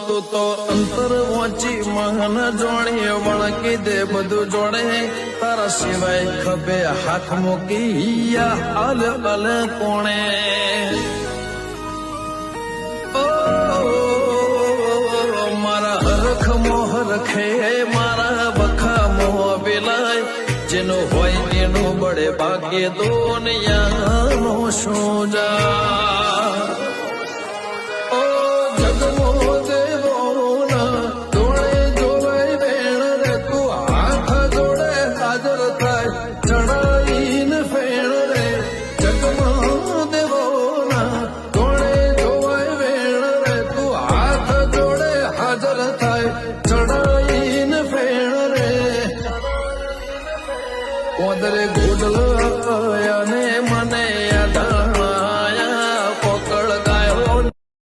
તું તો અંતર વાંચી મહન જોડી વળકી દે બધું જોડે તારા સિવાય ખભે હાથ મૂકી અલ અલ કોણે મારા હરખ મોહ રખે મારા બખા મોહ બેલાય જેનો હોય એનું બળે ભાગ્ય દુનિયાનો શું જા